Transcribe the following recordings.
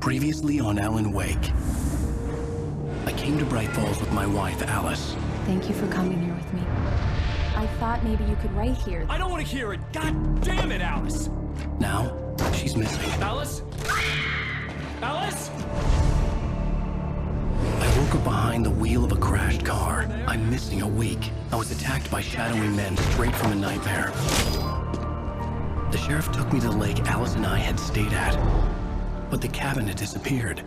Previously on Alan Wake. I came to Bright Falls with my wife, Alice. Thank you for coming here with me. I thought maybe you could write here. I don't want to hear it! God damn it, Alice! Now, she's missing. Alice? Alice? I woke up behind the wheel of a crashed car. I'm missing a week. I was attacked by shadowy men straight from a nightmare. The sheriff took me to the lake Alice and I had stayed at, but the cabin had disappeared.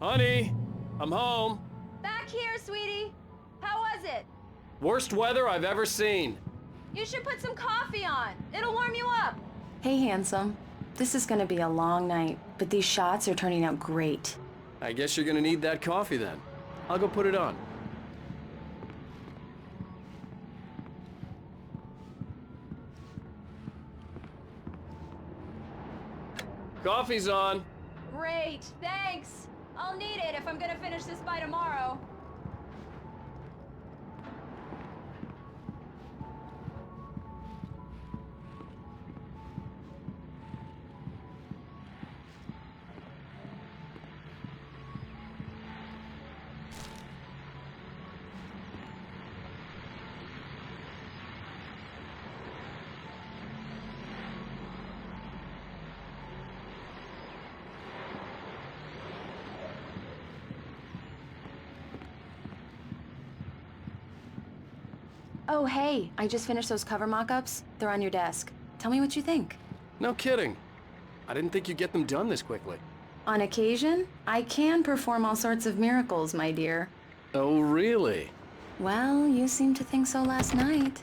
Honey, I'm home. Back here, sweetie. How was it? Worst weather I've ever seen. You should put some coffee on. It'll warm you up. Hey, handsome. This is gonna be a long night, but these shots are turning out great. I guess you're gonna need that coffee then. I'll go put it on. Coffee's on. Great, thanks. I'll need it if I'm gonna finish this by tomorrow. Oh, hey, I just finished those cover mock-ups. They're on your desk. Tell me what you think. No kidding. I didn't think you'd get them done this quickly. On occasion, I can perform all sorts of miracles, my dear. Oh, really? Well, you seemed to think so last night.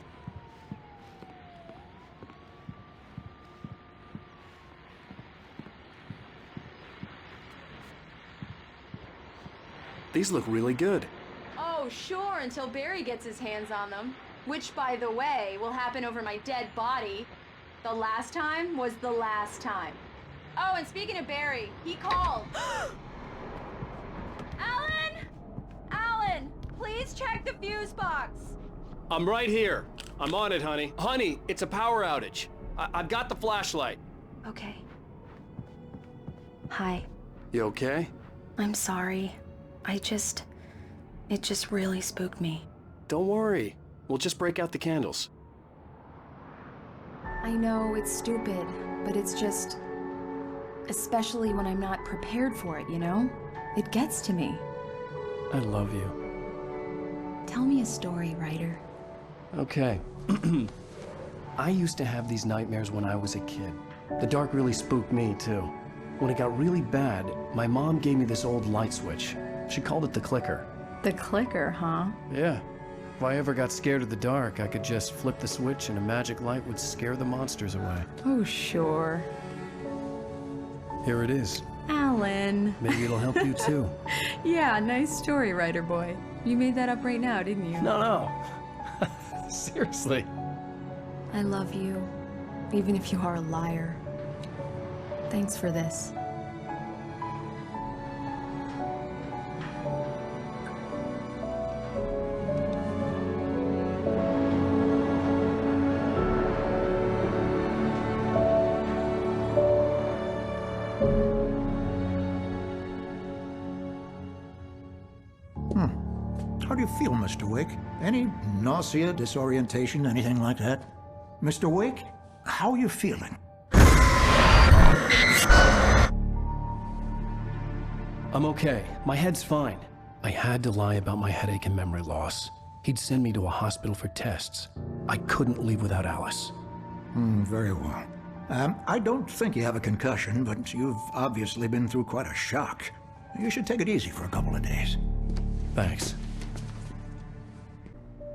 These look really good. Oh, sure, until Barry gets his hands on them. Which, by the way, will happen over my dead body. The last time was the last time. Oh, and speaking of Barry, he called. Alan! Alan, please check the fuse box. I'm right here. I'm on it, honey. Honey, it's a power outage. I've got the flashlight. Okay. Hi. You okay? I'm sorry. It just really spooked me. Don't worry. We'll just break out the candles. I know it's stupid, but it's just... especially when I'm not prepared for it, you know? It gets to me. I love you. Tell me a story, writer. Okay. I used to have these nightmares when I was a kid. The dark really spooked me, too. When it got really bad, my mom gave me this old light switch. She called it the clicker. The clicker, huh? Yeah. If I ever got scared of the dark, I could just flip the switch and a magic light would scare the monsters away. Oh, sure. Here it is. Alan. Maybe it'll help you, too. Yeah, nice story, writer boy. You made that up right now, didn't you? No. Seriously. I love you, even if you are a liar. Thanks for this. How do you feel, Mr. Wake? Any nausea, disorientation, anything like that? Mr. Wake, how are you feeling? I'm okay. My head's fine. I had to lie about my headache and memory loss. He'd send me to a hospital for tests. I couldn't leave without Alice. Very well. I don't think you have a concussion, but you've obviously been through quite a shock. You should take it easy for a couple of days. Thanks.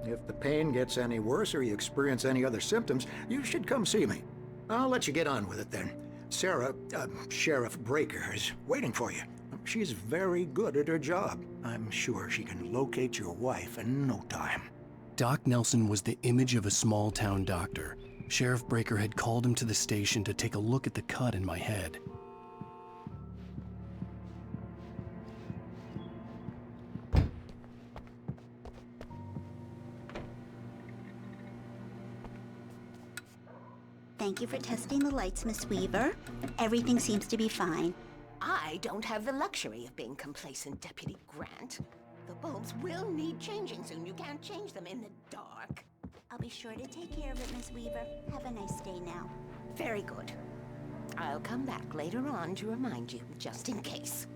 If the pain gets any worse or you experience any other symptoms, you should come see me. I'll let you get on with it then. Sarah, Sheriff Breaker, is waiting for you. She's very good at her job. I'm sure she can locate your wife in no time. Doc Nelson was the image of a small-town doctor. Sheriff Breaker had called him to the station to take a look at the cut in my head. Thank you for testing the lights, Miss Weaver. Everything seems to be fine. I don't have the luxury of being complacent, Deputy Grant. The bulbs will need changing soon. You can't change them in the dark. I'll be sure to take care of it, Miss Weaver. Have a nice day now. Very good. I'll come back later on to remind you, just in case.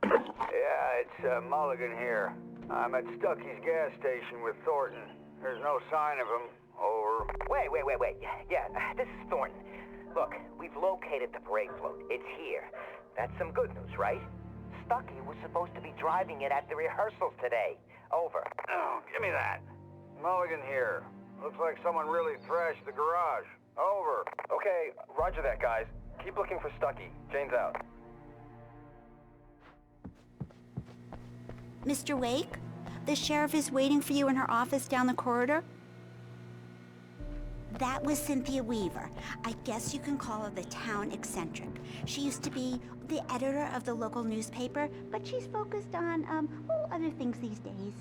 Yeah, it's Mulligan here. I'm at Stucky's gas station with Thornton. There's no sign of him. Over. Wait. Yeah, this is Thornton. Look, we've located the brake float. It's here. That's some good news, right? Stucky was supposed to be driving it at the rehearsals today. Over. Oh, give me that. Mulligan here. Looks like someone really thrashed the garage. Over. Okay, roger that, guys. Keep looking for Stucky. Jane's out. Mr. Wake, the sheriff is waiting for you in her office down the corridor. That was Cynthia Weaver. I guess you can call her the town eccentric. She used to be the editor of the local newspaper, but she's focused on, other things these days.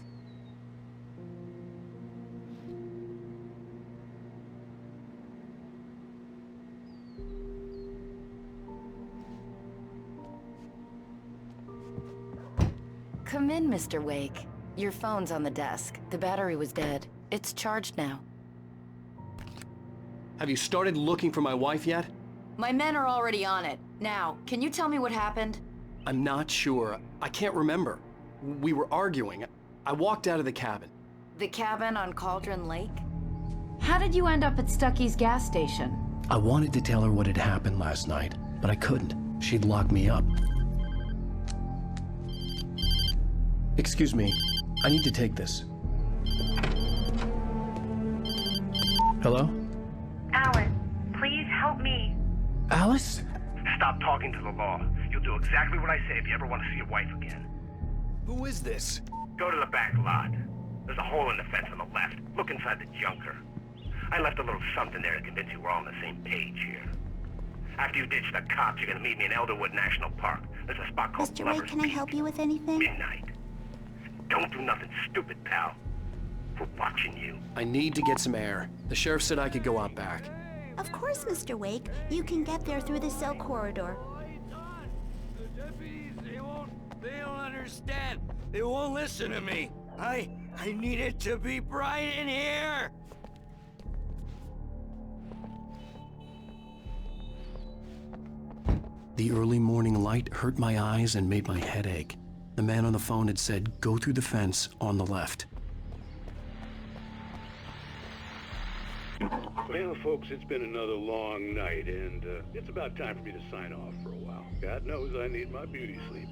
Come in, Mr. Wake. Your phone's on the desk. The battery was dead. It's charged now. Have you started looking for my wife yet? My men are already on it. Now, can you tell me what happened? I'm not sure. I can't remember. We were arguing. I walked out of the cabin. The cabin on Cauldron Lake? How did you end up at Stucky's gas station? I wanted to tell her what had happened last night, but I couldn't. She'd lock me up. Excuse me. I need to take this. Hello? Alan, please help me. Alice? Stop talking to the law. You'll do exactly what I say if you ever want to see your wife again. Who is this? Go to the back lot. There's a hole in the fence on the left. Look inside the junker. I left a little something there to convince you we're all on the same page here. After you ditch the cops, you're gonna meet me in Elderwood National Park. There's a spot called Mr. Lover's Wake, can I Peak. help you with anything? Midnight. Don't do nothing stupid, pal. We're watching you. I need to get some air. The sheriff said I could go out back. Of course, Mr. Wake. You can get there through the cell corridor. The deputies, they don't understand. They won't listen to me. I need it to be bright in here. The early morning light hurt my eyes and made my head ache. The man on the phone had said, go through the fence on the left. Well, folks, it's been another long night, and it's about time for me to sign off for a while. God knows I need my beauty sleep.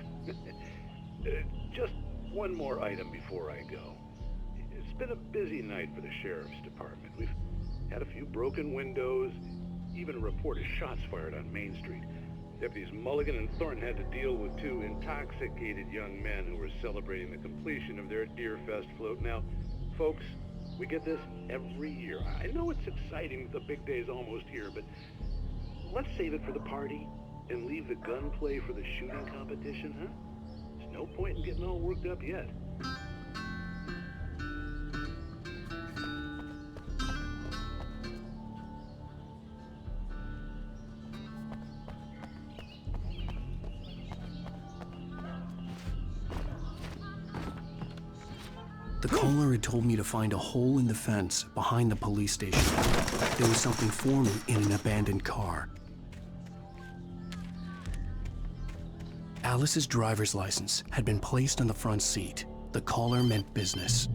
Just one more item before I go. It's been a busy night for the sheriff's department. We've had a few broken windows, even a report of shots fired on Main Street. Deputies Mulligan and Thornton had to deal with two intoxicated young men who were celebrating the completion of their Deerfest float. Now, folks, we get this every year. I know it's exciting that the big day's almost here, but let's save it for the party and leave the gunplay for the shooting competition, huh? There's no point in getting all worked up yet. The caller had told me to find a hole in the fence behind the police station. There was something for me in an abandoned car. Alice's driver's license had been placed on the front seat. The caller meant business.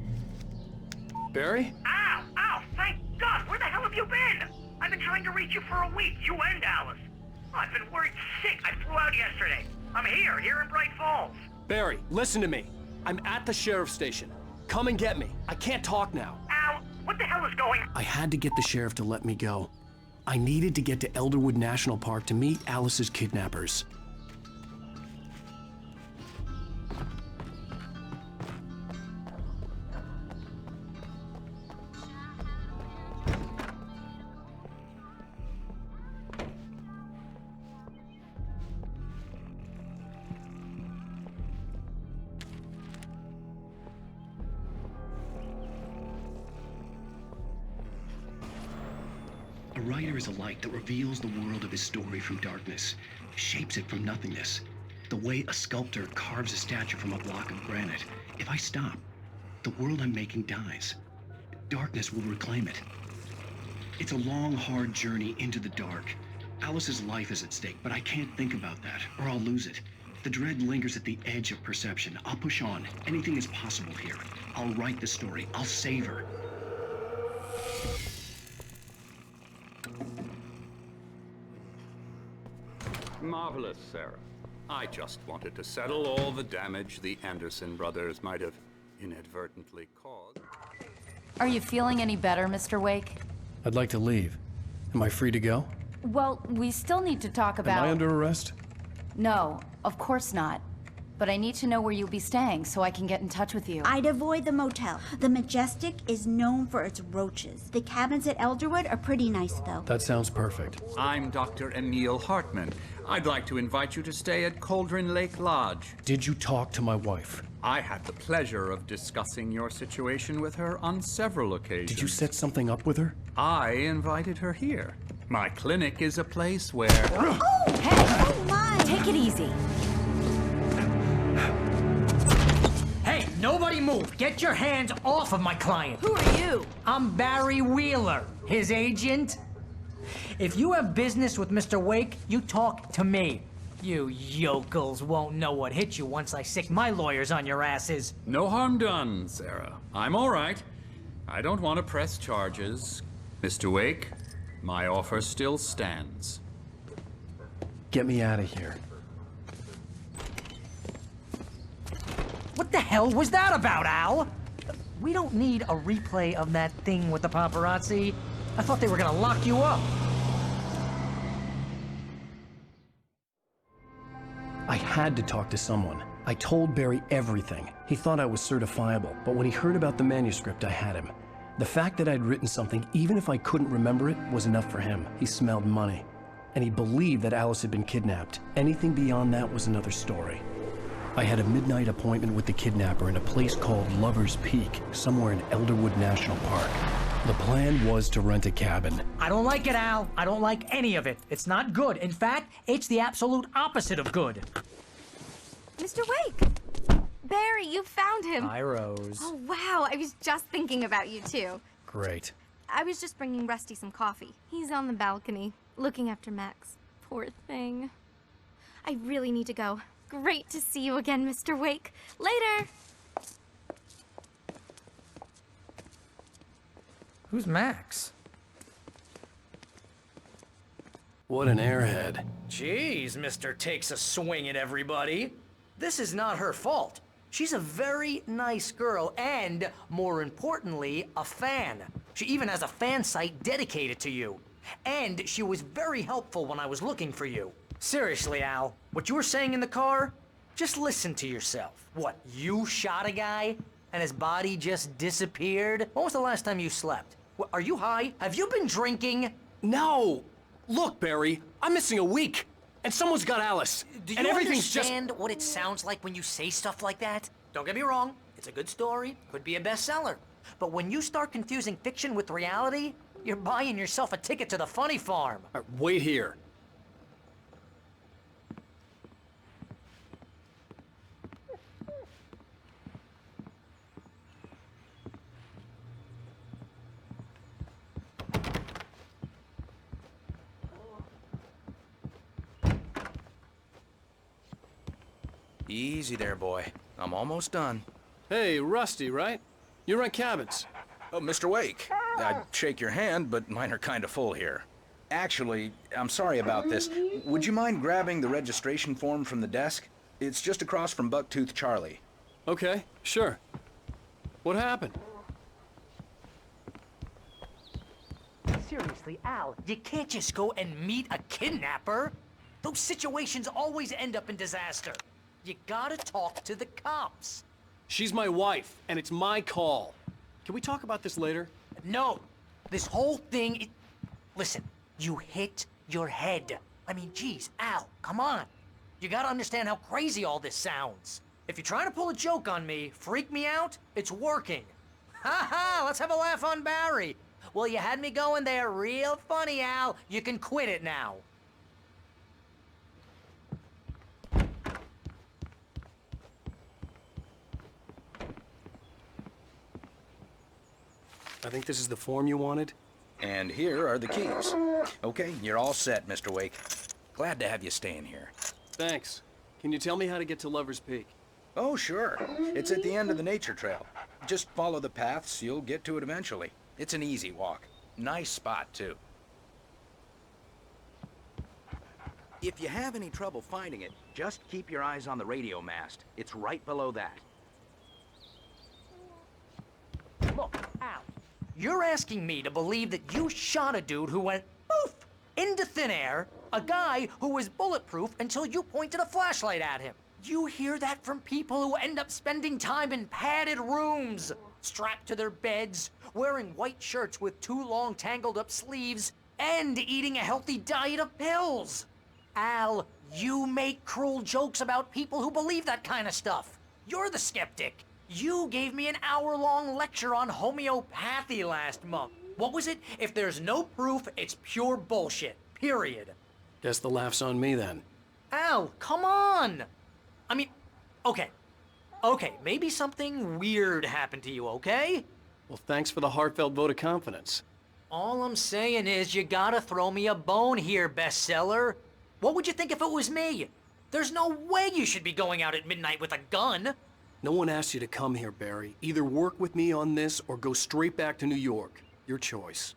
Barry? Ow! Thank God! Where the hell have you been? I've been trying to reach you for a week, you and Alice. Oh, I've been worried sick. I flew out yesterday. I'm here in Bright Falls. Barry, listen to me. I'm at the sheriff's station. Come and get me. I can't talk now. Al, what the hell is going on? I had to get the sheriff to let me go. I needed to get to Elderwood National Park to meet Alice's kidnappers. A writer is a light that reveals the world of his story from darkness, shapes it from nothingness. The way a sculptor carves a statue from a block of granite. If I stop, the world I'm making dies. Darkness will reclaim it. It's a long, hard journey into the dark. Alice's life is at stake, but I can't think about that, or I'll lose it. The dread lingers at the edge of perception. I'll push on. Anything is possible here. I'll write the story. I'll save her. Marvelous, Sarah. I just wanted to settle all the damage the Anderson brothers might have inadvertently caused. Are you feeling any better, Mr. Wake? I'd like to leave. Am I free to go? Well, we still need to talk about... Am I under arrest? No, of course not. But I need to know where you'll be staying so I can get in touch with you. I'd avoid the motel. The Majestic is known for its roaches. The cabins at Elderwood are pretty nice, though. That sounds perfect. I'm Dr. Emil Hartman. I'd like to invite you to stay at Cauldron Lake Lodge. Did you talk to my wife? I had the pleasure of discussing your situation with her on several occasions. Did you set something up with her? I invited her here. My clinic is a place where... Oh, hey! Oh, my! Take it easy. Hey, nobody move! Get your hands off of my client! Who are you? I'm Barry Wheeler, his agent. If you have business with Mr. Wake, you talk to me. You yokels won't know what hit you once I sick my lawyers on your asses. No harm done, Sarah. I'm all right. I don't want to press charges. Mr. Wake, my offer still stands. Get me out of here. What the hell was that about, Al? We don't need a replay of that thing with the paparazzi. I thought they were gonna lock you up. I had to talk to someone. I told Barry everything. He thought I was certifiable, but when he heard about the manuscript, I had him. The fact that I'd written something, even if I couldn't remember it, was enough for him. He smelled money. And he believed that Alice had been kidnapped. Anything beyond that was another story. I had a midnight appointment with the kidnapper in a place called Lover's Peak, somewhere in Elderwood National Park. The plan was to rent a cabin. I don't like it, Al. I don't like any of it. It's not good. In fact, it's the absolute opposite of good. Mr. Wake! Barry, you found him. Hi, Rose. Oh, wow. I was just thinking about you, too. Great. I was just bringing Rusty some coffee. He's on the balcony, looking after Max. Poor thing. I really need to go. Great to see you again, Mr. Wake. Later! Who's Max? What an airhead. Jeez, Mr. Takes a swing at everybody. This is not her fault. She's a very nice girl and, more importantly, a fan. She even has a fan site dedicated to you. And she was very helpful when I was looking for you. Seriously, Al, what you were saying in the car? Just listen to yourself. What, you shot a guy and his body just disappeared? When was the last time you slept? What, are you high? Have you been drinking? No! Look, Barry, I'm missing a week, and someone's got Alice. Do you and everything's understand what it sounds like when you say stuff like that? Don't get me wrong, it's a good story, could be a bestseller. But when you start confusing fiction with reality, you're buying yourself a ticket to the funny farm. Wait here. Easy there, boy. I'm almost done. Hey, Rusty, right? You rent cabins. Oh, Mr. Wake. I'd shake your hand, but mine are kind of full here. Actually, I'm sorry about this. Would you mind grabbing the registration form from the desk? It's just across from Bucktooth Charlie. Okay, sure. What happened? seriously, Al, you can't just go and meet a kidnapper. Those situations always end up in disaster. You gotta talk to the cops. She's my wife, and it's my call. Can we talk about this later? No. This whole thing... Listen, you hit your head. I mean, geez, Al, come on. You gotta understand how crazy all this sounds. If you're trying to pull a joke on me, freak me out, it's working. Ha ha, let's have a laugh on Barry. Well, you had me going there real funny, Al. You can quit it now. I think this is the form you wanted. And here are the keys. Okay, you're all set, Mr. Wake. Glad to have you staying here. Thanks. Can you tell me how to get to Lover's Peak? Oh, sure. It's at the end of the nature trail. Just follow the paths, you'll get to it eventually. It's an easy walk. Nice spot, too. If you have any trouble finding it, just keep your eyes on the radio mast. It's right below that. Look, Al, you're asking me to believe that you shot a dude who went poof into thin air, a guy who was bulletproof until you pointed a flashlight at him. You hear that from people who end up spending time in padded rooms, strapped to their beds, wearing white shirts with too long tangled up sleeves, and eating a healthy diet of pills. Al, you make cruel jokes about people who believe that kind of stuff. You're the skeptic. You gave me an hour-long lecture on homeopathy last month. What was it? If there's no proof, it's pure bullshit. Period. Guess the laugh's on me then. Al, come on! I mean, okay, maybe something weird happened to you, okay? Well, thanks for the heartfelt vote of confidence. All I'm saying is you gotta throw me a bone here, bestseller. What would you think if it was me? There's no way you should be going out at midnight with a gun. No one asked you to come here, Barry. Either work with me on this or go straight back to New York. Your choice.